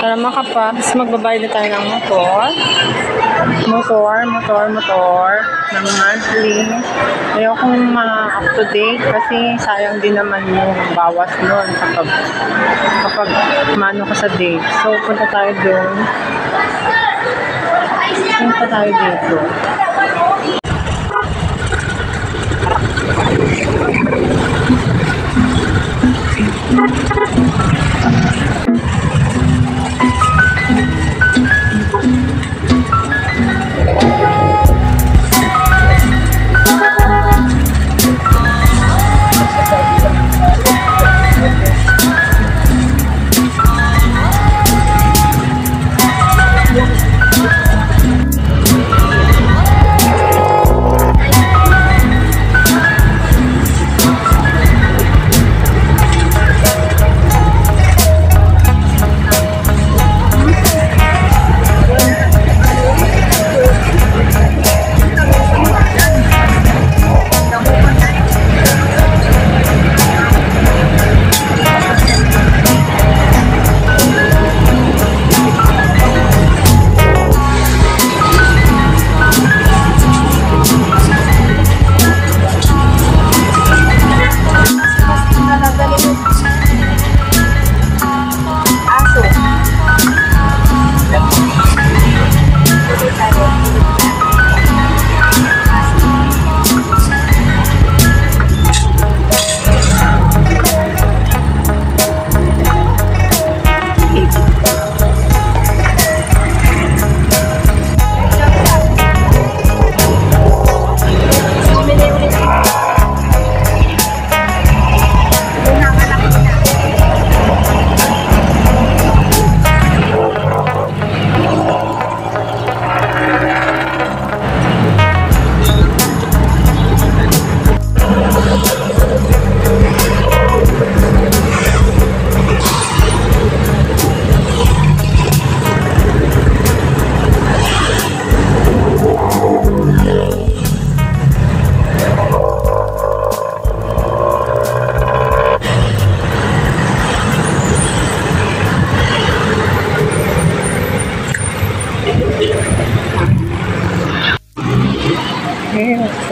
Para makapags, magbabayad na tayo ng motor ng monthly. Ayokong up to date kasi sayang din naman yung bawas nun kapag mano ka sa date. So, punta tayo doon. Punta tayo dito.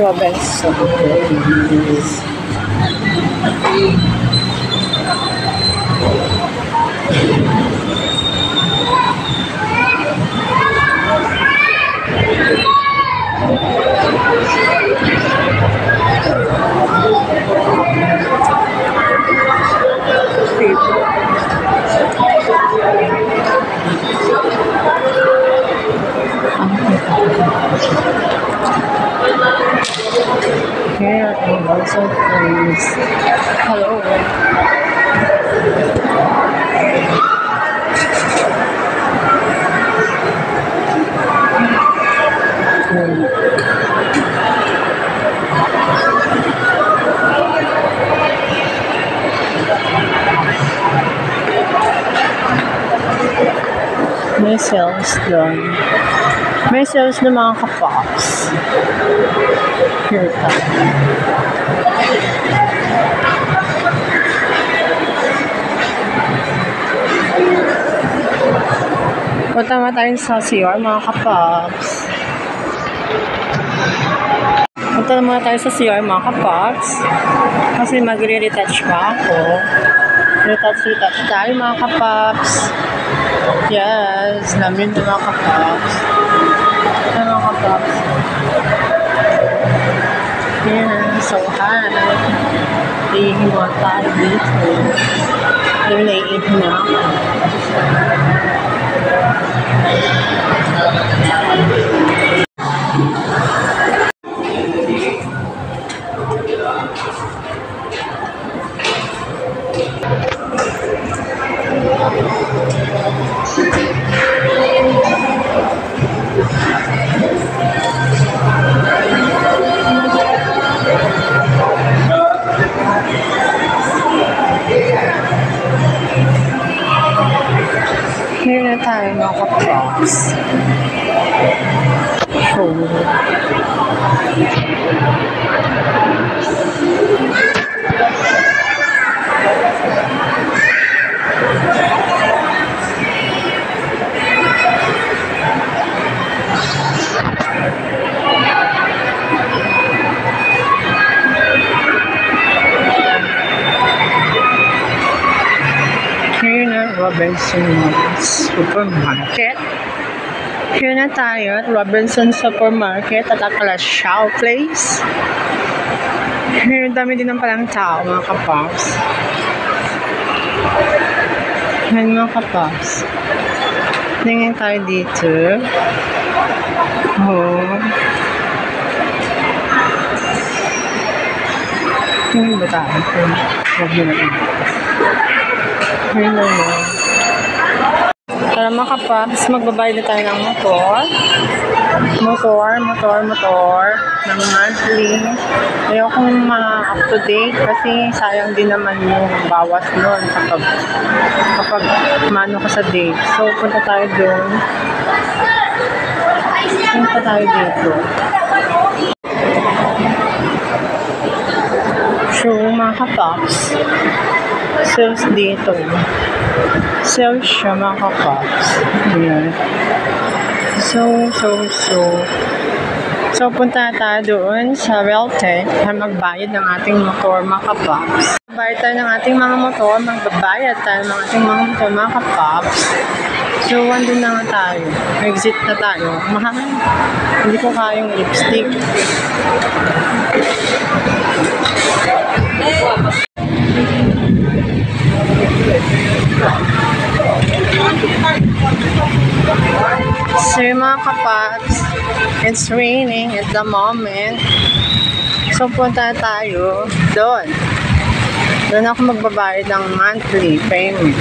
Robinson. Here are also friends. Hello. May sales doon. May sales ng mga kapops. Here tayo. Punta nga tayo sa CR, mga kapops. Punta naman tayo sa CR, mga kapops. Kasi magre-retouch pa ako. Retouch tayo, mga kapops. Yes, namin ito, mga kapops. Mga kapops. Yeah, so hot. Ihiwa tayo dito. Yung naiit na ako. Here na tayo, mga kapops. Robinsons Supermarket. Here na tayo at Robinsons Supermarket at Shaw Place. Here, dami din ng palang tao, mga kapops. Yan, mga kapops. Tingin tayo dito. Oh. Tingin ba tayo? Huwag mo na ito. Hello. Tara mga kapops, magbabayad na tayo ng motor. Motor. Ng monthly. Ayokong up to date kasi sayang din naman yung bawas nun kapag mano ka sa date. So, punta tayo doon. Punta tayo dito. So, mga kapops, sales dito. Sales siya, mga kapops. Ayan. So, punta tayo doon sa Realtek para magbayad ng ating motor, mga kapops. Magbayad tayo ng ating mga motor, magbabayad tayo ng ating mga motor, mga kapops. So, andun na nga tayo. Exit na tayo. Mahal. Hindi ko kaya yung lipstick. So, mga kapops, it's raining at the moment. So, punta tayo doon. Doon ako magbabayad ng monthly payment.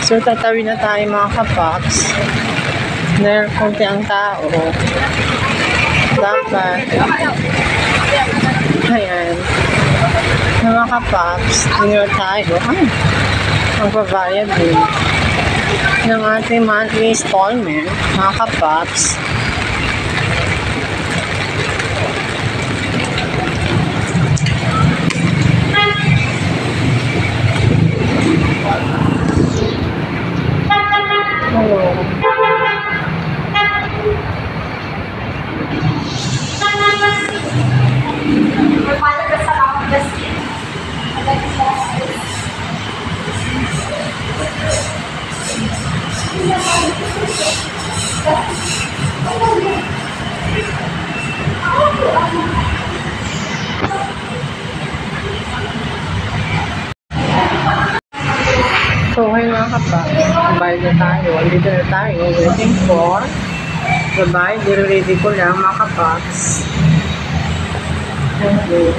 So, tatawid na tayo, mga kapops. Dahil kunti ang tao. Dapat. Ayan. Mga kapops, dito tayo. Magbabayad din ng ating monthly installment, mga kapops. So, ngayon mga kapops, bayad na tayo. Andito na tayo. Waiting for the bayad. Ready ko lang, mga kapops. Okay.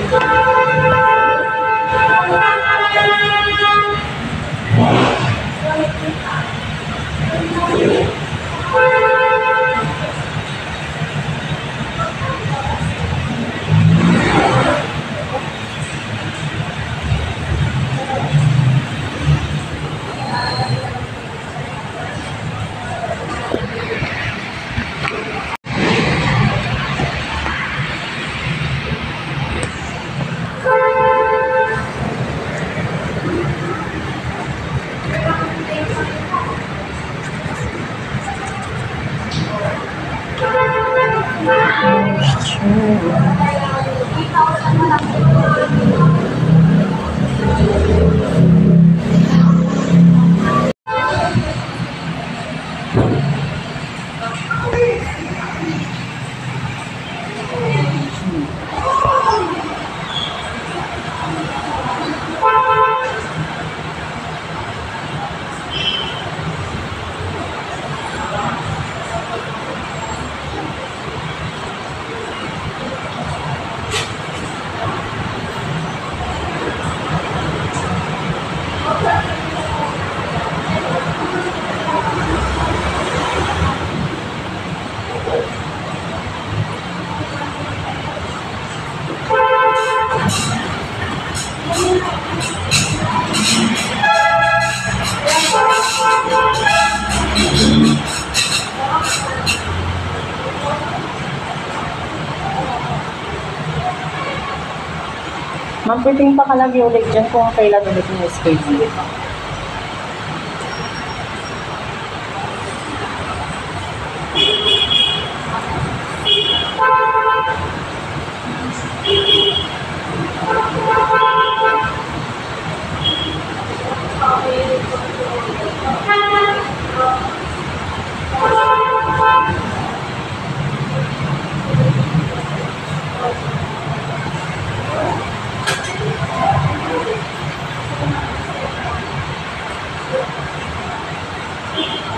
Magpiting pa ka lagi ulit dyan kung kailan ulit yung schedule.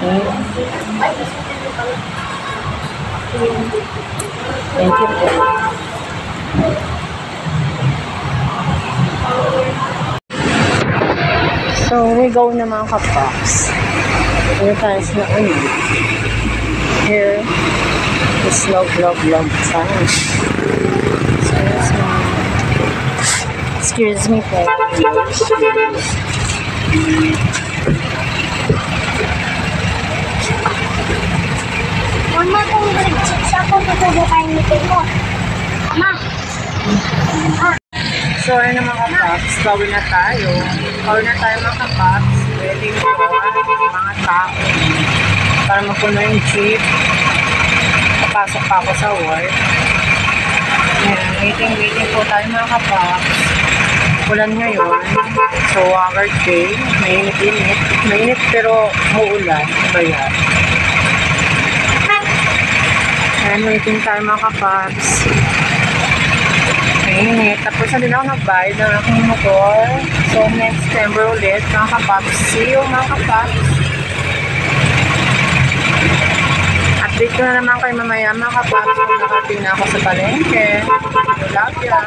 Thank you po. So, we go na mga kapops. Ano tayo na ano? Here is log sound. Excuse me po. Mama, kung nag-chips ako, tutubo kayo nito mo. Mama. So, ayun na mga kapops. Gawin na tayo. Gawin na tayo mga kapops. Waiting for mga tao. Para mapuno yung jeep. Papasok pa ako sa work. Ayan, waiting po tayo mga kapops. Ulan ngayon. So, our day. Mainit-init. Mainit pero muulan. Ba yan? Ayan, waiting tayo mga kapops. Mainit. Tapos na din ako nagbayad ng aking motor. So, next September ulit mga kapops. See you mga kapops. Update ko na naman kayo mamaya mga kapops kung nakating na ako sa palengke. Love ya.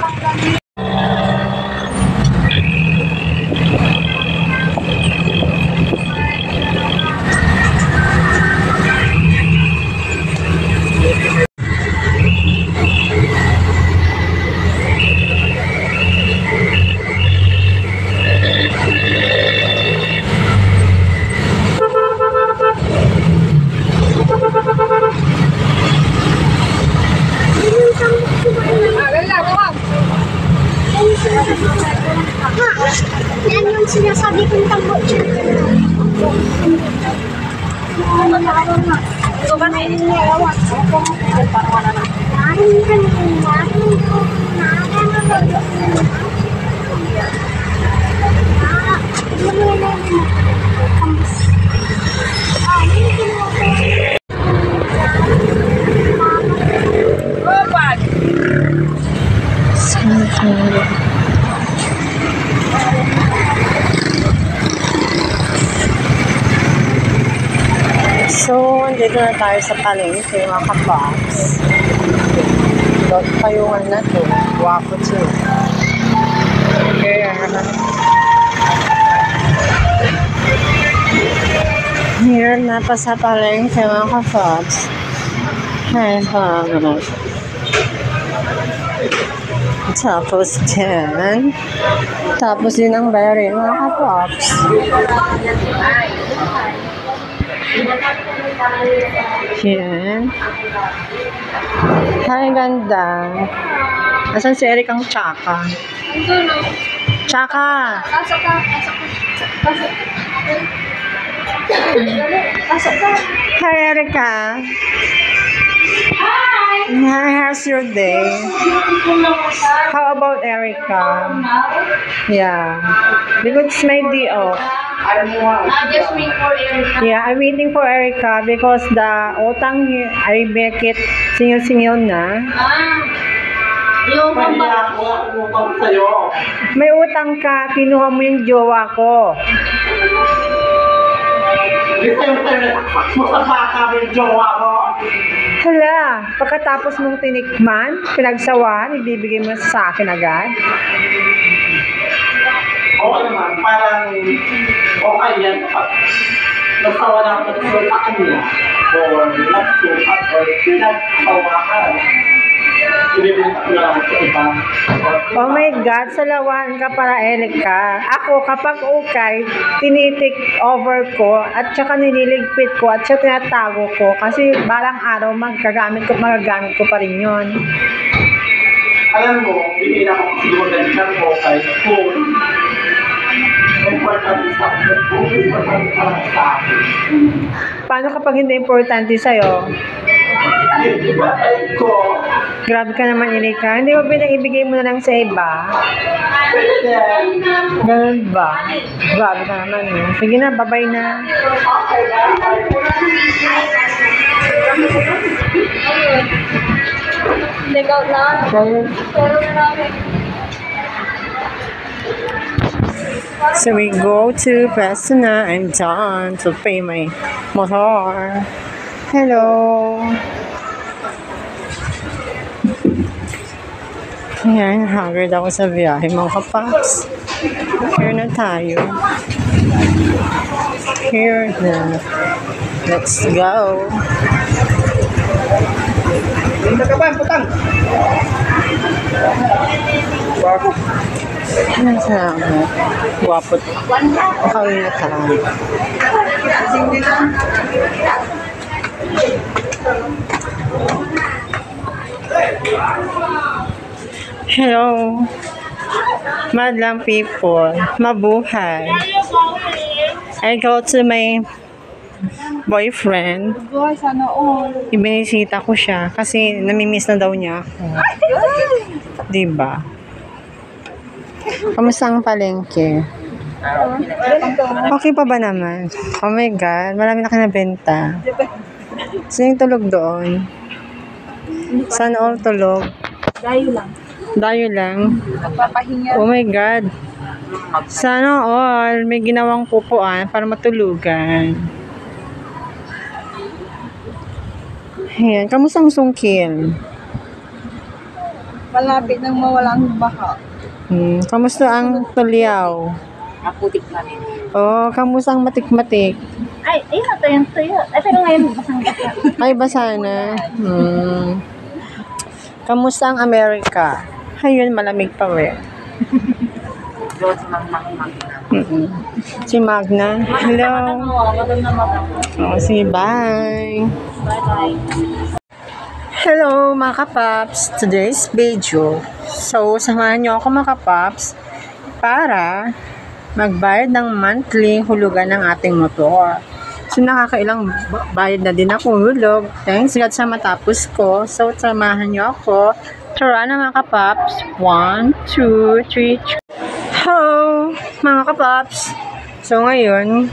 Yan yung sinasabi kong tambo dyan. So, ba na iniyawan? Parang wala na. So, dito na tayo sa palengke mga kapops. Payungan na to. Wapo too. Here na pa sa palengke mga kapops. Ay, tapos din. Tapos din ang bayarin mga kapops. Yan. Ay, ganda. Asan si Eric ang tsaka? Tsaka! Hi, Erica. Hi, how's your day? How about Erica? Yeah. Because it's my day off. Just wait for Erica. Yeah, I'm waiting for Erica because the utang I make it singil-singil na. Yung pambala. May utang ka, kinuha mo yung jowa ko. Hala, pagkatapos mong tinikman, pinagsawan, ibibigay mo sa akin agad? Oo naman, parang okay yan kapag nagsawa na nagsuot sa kanya or nagsuot or pinagsawa ka. Ibibigay ko lang sa iba. Oh my God, salawan ka para Erica. Ako, kapag okay, tinitik over ko at saka nililigpit ko at saka tinatago ko kasi balang araw magagamit ko pa rin yun. Alam mo, bigay na ako siguro ganyan ko kay kung importante sa akin, kung importante sa akin. Paano kapag hindi importante sa'yo? Ko, Grabe ka naman, Erika. Hindi mo ibigay mo na lang sa iba? Ganun ba? Grabe ka naman. Eh. Sige na, babay na. Take out na. Ganun. Pero na namin. So we go to Pasadena. I'm done to pay my motor. Hello. Ayan, haggard ako sa biyahe mga kapaps. Here na tayo. Here na. Let's go. Dito ka ba, putang? Ano sa ako? Guwapo. Makawin na tayo. Hello. Madlang people. Mabuhay. I go to my boyfriend. Boy, sana all. Ibinisita ko siya kasi namimiss na daw niya ako. Diba? Kamusta ang palengke? Okay pa ba naman? Oh my God, marami na kinabenta. Sino yung tulog doon? Sana all tulog? Dayo lang. Dayo lang? Nagpapahinga. Oh my God. Sana all may ginawang pupuan para matulugan. Ayan, kamusta ang sungkil? Malapit nang mawalang baha. Kamusta ang tulyaw? Naputik na rin. Oh, kamusta ang matik-matik? Ay, ayun na yung tuyo. Ay, pero ngayon basang-basa. Ay, basa na. Kamusta ang Amerika? Ayun, malamig pa rin. Doon si Magna. Si Magna. Hello. Maganda na maganda. Oh, sige, bye. Bye-bye. Hello mga kapaps, today's video. So, samahan niyo ako mga kapaps para magbayad ng monthly hulugan ng ating motor. So, nakakailang bayad na din ako hulog. Thanks God sa matapos ko. So, samahan niyo ako. Tara na mga kapaps. 1, 2, 3. Hello mga kapaps. So, ngayon,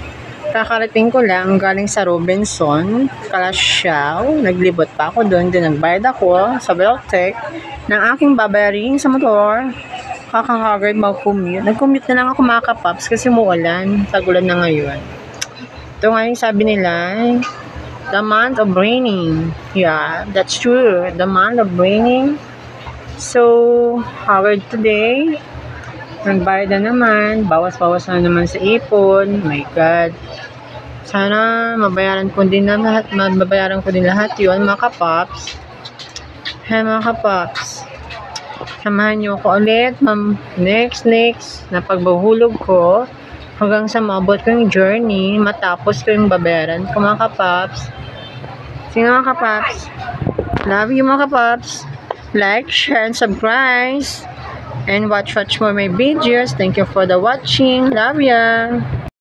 kakarating ko lang galing sa Robinson, Kalasyaw. Naglibot pa ako doon. Din nagbayad ako sa Beltec ng aking babayarin sa motor. Kakahagard mag-commute. Nag-commute na lang ako mga kapaps kasi umuulan. Tagulan na ngayon. Ito nga yung sabi nila, the month of raining. Yeah, that's true. The month of raining. So, hagard today. Nagbayad na naman. Bawas-bawas na naman sa ipon. My God. Sana mabayaran ko din lahat yun mga kapaps. Hey mga kapaps. Samahan niyo ako ulit next na pagbahulog ko hanggang sa maabot ko yung journey, matapos ko yung babayaran ko mga kapaps. Sige mga kapaps. Love you mga kapaps. Like, share, and subscribe. And watch more my videos. Thank you for the watching. Love ya.